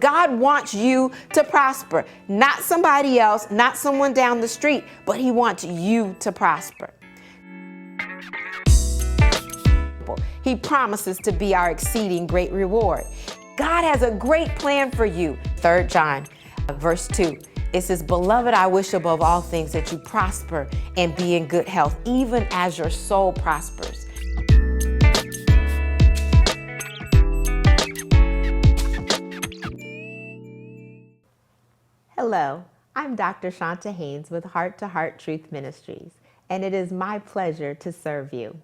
God wants you to prosper, not somebody else, not someone down the street, but He wants you to prosper. He promises to be our exceeding great reward. God has a great plan for you. 3 John, verse 2. It says, "Beloved, I wish above all things that you prosper and be in good health, even as your soul prospers." Hello, I'm Dr. Chonta Haynes with Heart Truth Ministries, and it is my pleasure to serve you.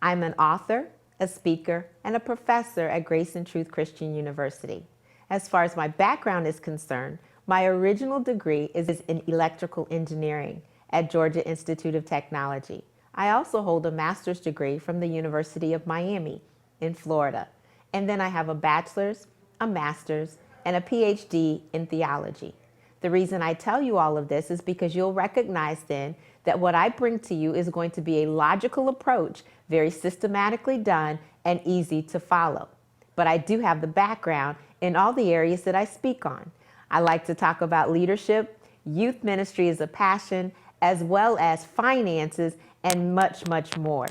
I'm an author, a speaker, and a professor at Grace and Truth Christian University. As far as my background is concerned, my original degree is in electrical engineering at Georgia Institute of Technology. I also hold a master's degree from the University of Miami in Florida. And then I have a bachelor's, a master's, and a PhD in theology. The reason I tell you all of this is because you'll recognize then that what I bring to you is going to be a logical approach, very systematically done and easy to follow. But I do have the background in all the areas that I speak on. I like to talk about leadership, youth ministry is a passion, as well as finances and much, much more.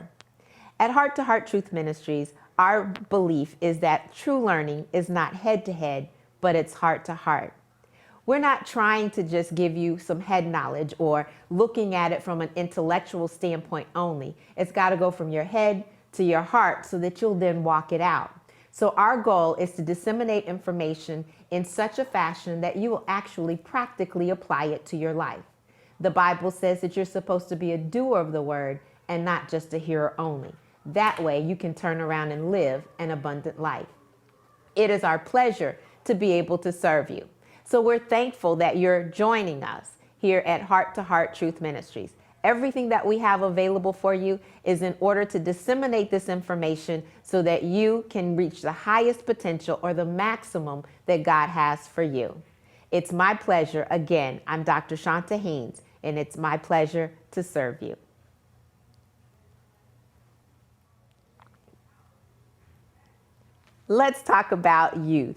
At Heart Truth Ministries, our belief is that true learning is not head to head, but it's heart to heart. We're not trying to just give you some head knowledge or looking at it from an intellectual standpoint only. It's got to go from your head to your heart so that you'll then walk it out. So our goal is to disseminate information in such a fashion that you will actually practically apply it to your life. The Bible says that you're supposed to be a doer of the word and not just a hearer only. That way you can turn around and live an abundant life. It is our pleasure to be able to serve you. So we're thankful that you're joining us here at Heart Truth Ministries. Everything that we have available for you is in order to disseminate this information so that you can reach the highest potential or the maximum that God has for you. It's my pleasure. Again, I'm Dr. Chonta Haynes, and it's my pleasure to serve you. Let's talk about youth.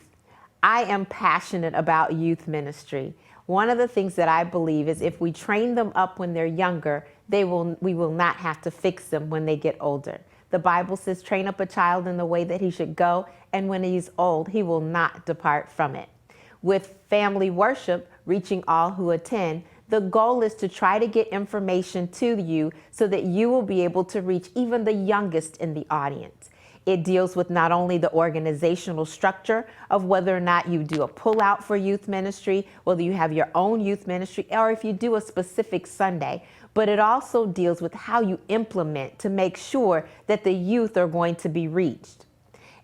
I am passionate about youth ministry. One of the things that I believe is if we train them up when they're younger, we will not have to fix them when they get older. The Bible says, train up a child in the way that he should go, and when he's old, he will not depart from it. With family worship, reaching all who attend, the goal is to try to get information to you so that you will be able to reach even the youngest in the audience. It deals with not only the organizational structure of whether or not you do a pullout for youth ministry, whether you have your own youth ministry, or if you do a specific Sunday, but it also deals with how you implement to make sure that the youth are going to be reached.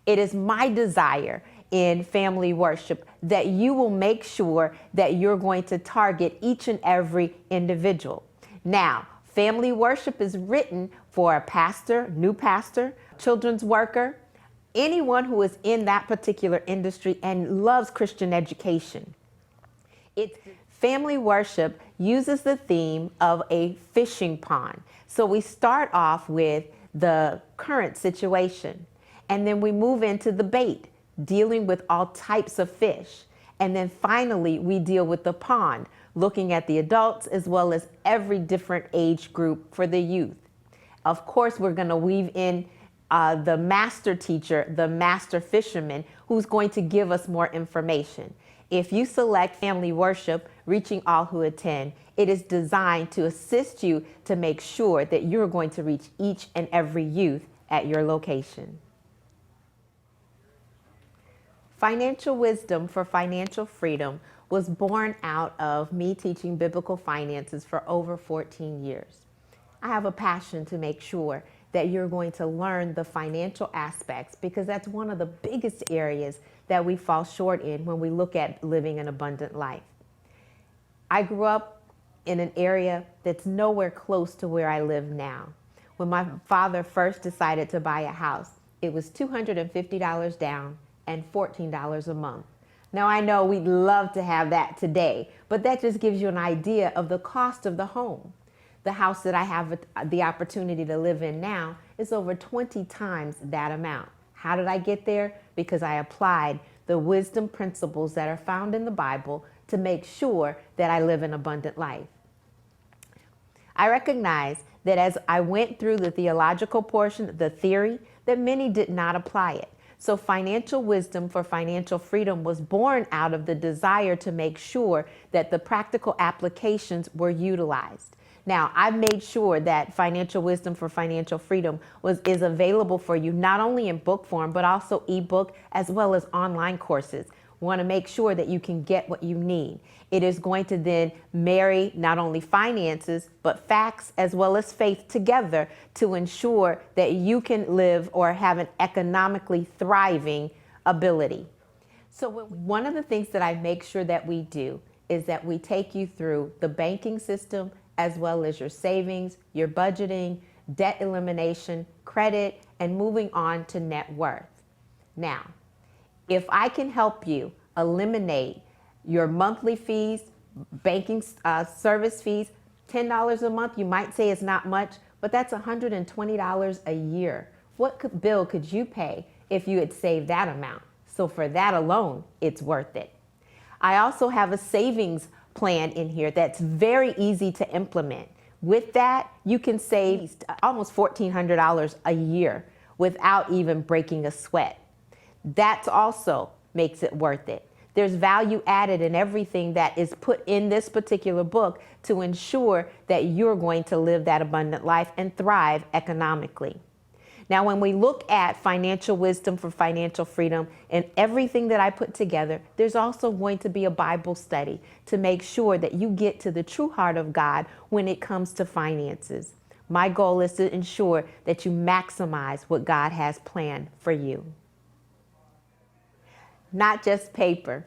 It is my desire in family worship that you will make sure that you're going to target each and every individual. Now, family worship is written for a pastor, new pastor, children's worker, anyone who is in that particular industry and loves Christian education. Family worship uses the theme of a fishing pond. So we start off with the current situation, and then we move into the bait, dealing with all types of fish. And then finally, we deal with the pond, looking at the adults as well as every different age group for the youth. Of course, we're going to weave in the master teacher, the master fisherman, who's going to give us more information. If you select family worship, reaching all who attend, it is designed to assist you to make sure that you're going to reach each and every youth at your location. Financial Wisdom for Financial Freedom was born out of me teaching biblical finances for over 14 years. I have a passion to make sure that you're going to learn the financial aspects, because that's one of the biggest areas that we fall short in when we look at living an abundant life. I grew up in an area that's nowhere close to where I live now. When my father first decided to buy a house, it was $250 down and $14 a month. Now I know we'd love to have that today, but that just gives you an idea of the cost of the home. The house that I have the opportunity to live in now is over 20 times that amount. How did I get there? Because I applied the wisdom principles that are found in the Bible to make sure that I live an abundant life. I recognize that as I went through the theological portion, the theory, that many did not apply it. So financial wisdom for financial freedom was born out of the desire to make sure that the practical applications were utilized. Now, I've made sure that financial wisdom for financial freedom is available for you, not only in book form, but also ebook, as well as online courses. We want to make sure that you can get what you need. It is going to then marry not only finances, but facts as well as faith together to ensure that you can live or have an economically thriving ability. So one of the things that I make sure that we do is that we take you through the banking system as well as your savings, your budgeting, debt elimination, credit, and moving on to net worth. Now, if I can help you eliminate your monthly fees, banking service fees, $10 a month, you might say it's not much, but that's $120 a year. What bill could you pay if you had saved that amount? So for that alone, it's worth it. I also have a savings plan in here that's very easy to implement. With that, you can save almost $1,400 a year without even breaking a sweat. That also makes it worth it. There's value added in everything that is put in this particular book to ensure that you're going to live that abundant life and thrive economically. Now, when we look at financial wisdom for financial freedom and everything that I put together, there's also going to be a Bible study to make sure that you get to the true heart of God when it comes to finances. My goal is to ensure that you maximize what God has planned for you. Not Just Paper.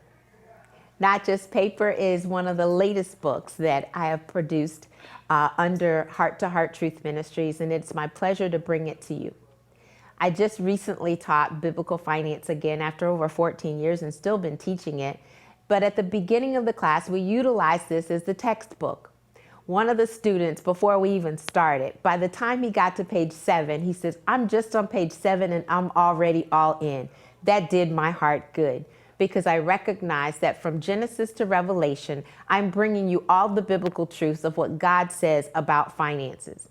Not Just Paper is one of the latest books that I have produced under Heart to Heart Truth Ministries, and it's my pleasure to bring it to you. I just recently taught biblical finance again after over 14 years and still been teaching it. But at the beginning of the class, we utilized this as the textbook. One of the students, before we even started, by the time he got to page 7, he says, "I'm just on page 7 and I'm already all in." That did my heart good, because I recognize that from Genesis to Revelation, I'm bringing you all the biblical truths of what God says about finances.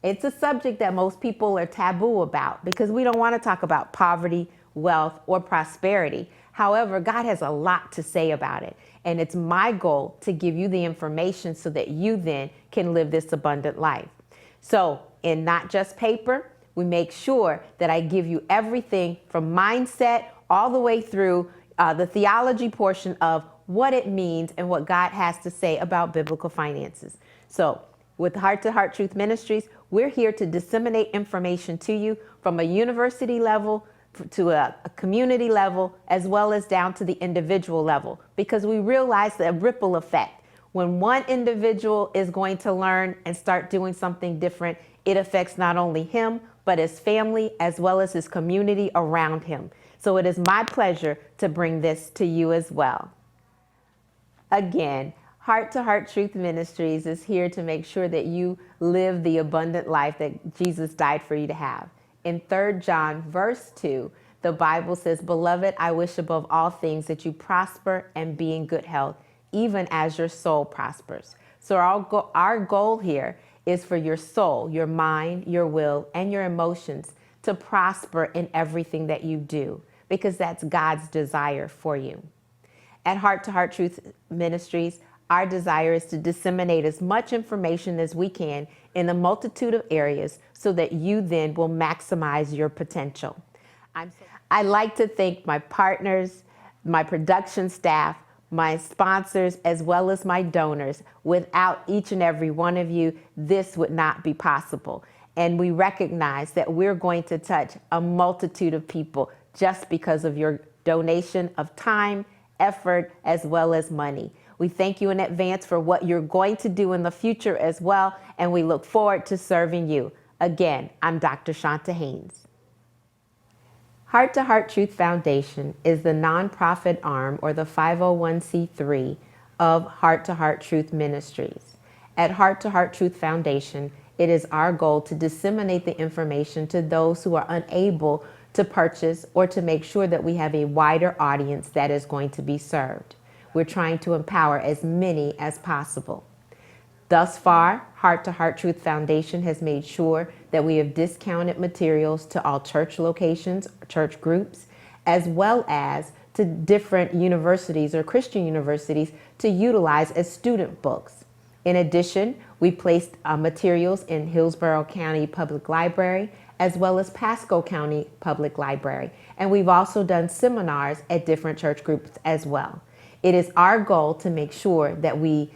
It's a subject that most people are taboo about because we don't want to talk about poverty, wealth, or prosperity. However, God has a lot to say about it. And it's my goal to give you the information so that you then can live this abundant life. So in Not Just Paper, we make sure that I give you everything from mindset all the way through the theology portion of what it means and what God has to say about biblical finances. So with Heart to Heart Truth Ministries, we're here to disseminate information to you from a university level to a community level, as well as down to the individual level, because we realize the ripple effect. When one individual is going to learn and start doing something different, it affects not only him, but his family, as well as his community around him. So it is my pleasure to bring this to you as well. Again, Heart to Heart Truth Ministries is here to make sure that you live the abundant life that Jesus died for you to have. In 3 John verse 2, the Bible says, "Beloved, I wish above all things that you prosper and be in good health, even as your soul prospers." So our goal here is for your soul, your mind, your will, and your emotions to prosper in everything that you do, because that's God's desire for you. At Heart to Heart Truth Ministries, our desire is to disseminate as much information as we can in a multitude of areas so that you then will maximize your potential. I'd like to thank my partners, my production staff, my sponsors, as well as my donors. Without each and every one of you, this would not be possible. And we recognize that we're going to touch a multitude of people just because of your donation of time, effort, as well as money. We thank you in advance for what you're going to do in the future as well, and we look forward to serving you. Again, I'm Dr. Chonta Haynes. Heart to Heart Truth Foundation is the nonprofit arm, or the 501c3 of Heart to Heart Truth Ministries. At Heart to Heart Truth Foundation, it is our goal to disseminate the information to those who are unable to purchase or to make sure that we have a wider audience that is going to be served. We're trying to empower as many as possible. Thus far, Heart to Heart Truth Foundation has made sure that we have discounted materials to all church locations, church groups, as well as to different universities or Christian universities to utilize as student books. In addition, we placed materials in Hillsborough County Public Library as well as Pasco County Public Library. And we've also done seminars at different church groups as well. It is our goal to make sure that we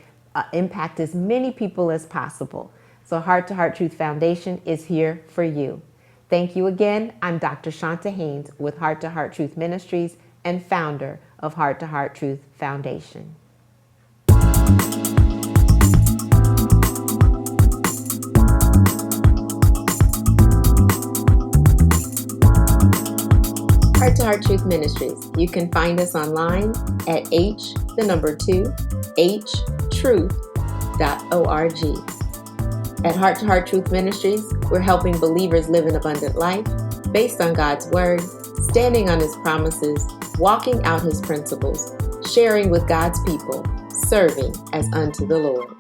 impact as many people as possible. So Heart to Heart Truth Foundation is here for you. Thank you again. I'm Dr. Chonta Haynes with Heart to Heart Truth Ministries and founder of Heart to Heart Truth Foundation. Heart to Heart Truth Ministries. You can find us online at truth.org. At Heart to Heart Truth Ministries, we're helping believers live an abundant life based on God's Word, standing on His promises, walking out His principles, sharing with God's people, serving as unto the Lord.